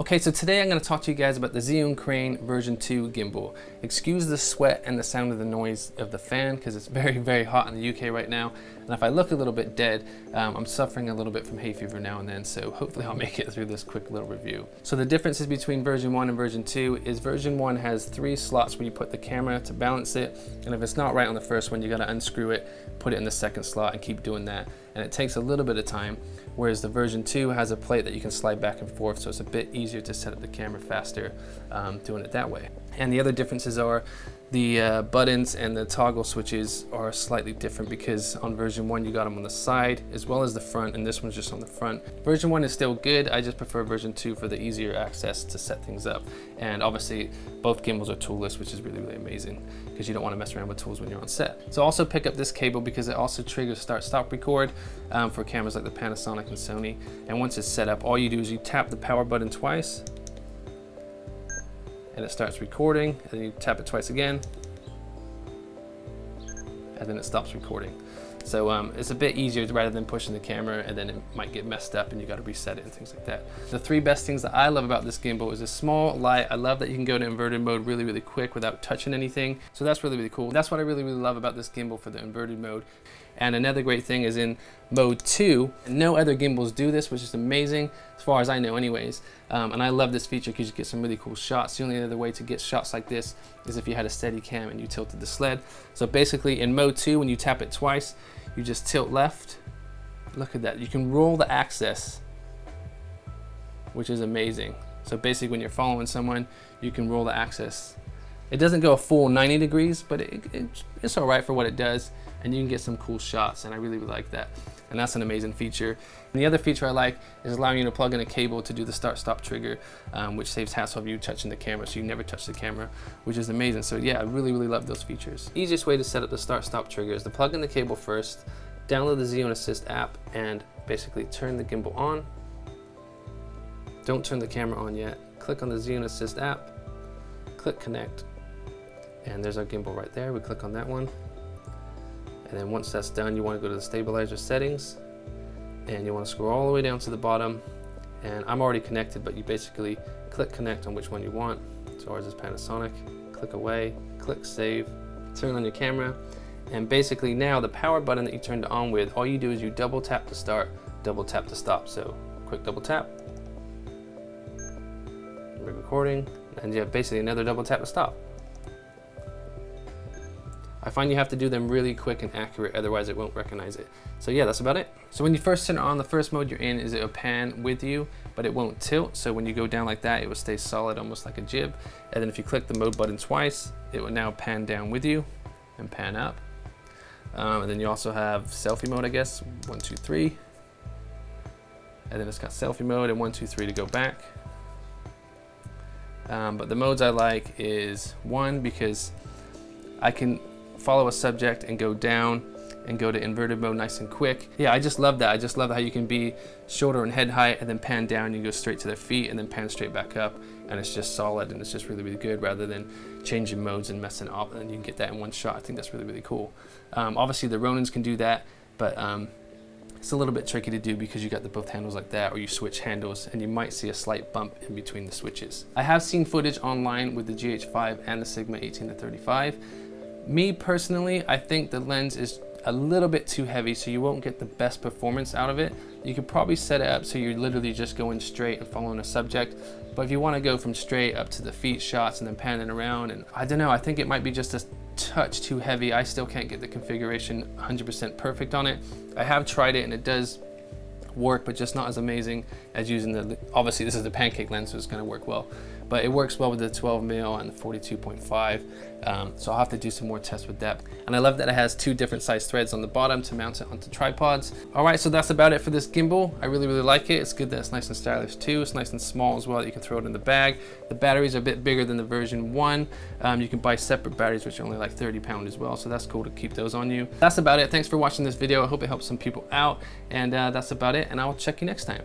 Okay, so today I'm going to talk to you guys about the ZHIYUN Crane version 2 gimbal. Excuse the sweat and the sound of the noise of the fan because it's very, very hot in the UK right now. And if I look a little bit dead, I'm suffering a little bit from hay fever now and then, so hopefully I'll make it through this quick little review. So the differences between version 1 and version 2 is version 1 has 3 slots where you put the camera to balance it, and if it's not right on the first one, you got to unscrew it, put it in the second slot, and keep doing that. And it takes a little bit of time, whereas the version 2 has a plate that you can slide back and forth, so it's a bit easier to set up the camera faster doing it that way. And the other differences are the buttons and the toggle switches are slightly different because on version 1 you got them on the side as well as the front, and this one's just on the front. Version 1 is still good, I just prefer version 2 for the easier access to set things up. And obviously both gimbals are toolless, which is really, really amazing because you don't want to mess around with tools when you're on set. So also pick up this cable because it also triggers start-stop record for cameras like the Panasonic and Sony. And once it's set up, all you do is you tap the power button twice and it starts recording, and then you tap it twice again and then it stops recording. So it's a bit easier rather than pushing the camera and then it might get messed up and you got to reset it and things like that. The 3 best things that I love about this gimbal is it's small, light. I love that you can go to inverted mode really, really quick without touching anything. So that's really, really cool. That's what I really, really love about this gimbal for the inverted mode. And another great thing is in mode 2, no other gimbals do this, which is amazing as far as I know anyways. And I love this feature because you get some really cool shots. The only other way to get shots like this is if you had a steady cam and you tilted the sled. So basically in mode 2, when you tap it twice, you just tilt left. Look at that. You can roll the axis, which is amazing. So basically when you're following someone, you can roll the axis. It doesn't go a full 90 degrees, but it's all right for what it does, and you can get some cool shots, and I really, really like that. And that's an amazing feature. And the other feature I like is allowing you to plug in a cable to do the start-stop trigger, which saves hassle of you touching the camera, so you never touch the camera, which is amazing. So yeah, I really, really love those features. Easiest way to set up the start-stop trigger is to plug in the cable first, download the ZHIYUN Assist app, and basically turn the gimbal on. Don't turn the camera on yet. Click on the ZHIYUN Assist app, click connect, and there's our gimbal right there. We click on that one. And then once that's done, you want to go to the stabilizer settings and you want to scroll all the way down to the bottom. And I'm already connected, but you basically click connect on which one you want. So ours is Panasonic. Click away, click save, turn on your camera. And basically now the power button that you turned it on with, all you do is you double tap to start, double tap to stop. So quick double tap, recording, and you have basically another double tap to stop. I find you have to do them really quick and accurate, otherwise it won't recognize it. So yeah, that's about it. So when you first turn it on, the first mode you're in is it'll pan with you, but it won't tilt. So when you go down like that, it will stay solid, almost like a jib. And then if you click the mode button twice, it will now pan down with you and pan up. And then you also have selfie mode, I guess, 1, 2, 3. And then it's got selfie mode and 1, 2, 3 to go back. But the modes I like is 1 because I can follow a subject and go down and go to inverted mode nice and quick. Yeah, I just love that. I just love how you can be shoulder and head height and then pan down, you go straight to their feet and then pan straight back up, and it's just solid and it's just really, really good rather than changing modes and messing up, and you can get that in one shot. I think that's really, really cool. Obviously the Ronins can do that, but it's a little bit tricky to do because you got the both handles like that, or you switch handles and you might see a slight bump in between the switches. I have seen footage online with the GH5 and the Sigma 18-35. Me personally, I think the lens is a little bit too heavy, so you won't get the best performance out of it. You could probably set it up so you're literally just going straight and following a subject. But if you want to go from straight up to the feet shots and then panning around, and I don't know, I think it might be just a touch too heavy. I still can't get the configuration 100% perfect on it. I have tried it and it does work, but just not as amazing as using the, obviously this is the pancake lens, so it's going to work well, but it works well with the 12mm and the 42.5. So I'll have to do some more tests with that. And I love that it has 2 different size threads on the bottom to mount it onto tripods. All right, so that's about it for this gimbal. I really, really like it. It's good that it's nice and stylish too. It's nice and small as well. You can throw it in the bag. The batteries are a bit bigger than the version 1. You can buy separate batteries, which are only like 30 pounds as well. So that's cool to keep those on you. That's about it. Thanks for watching this video. I hope it helps some people out. And that's about it. And I'll check you next time.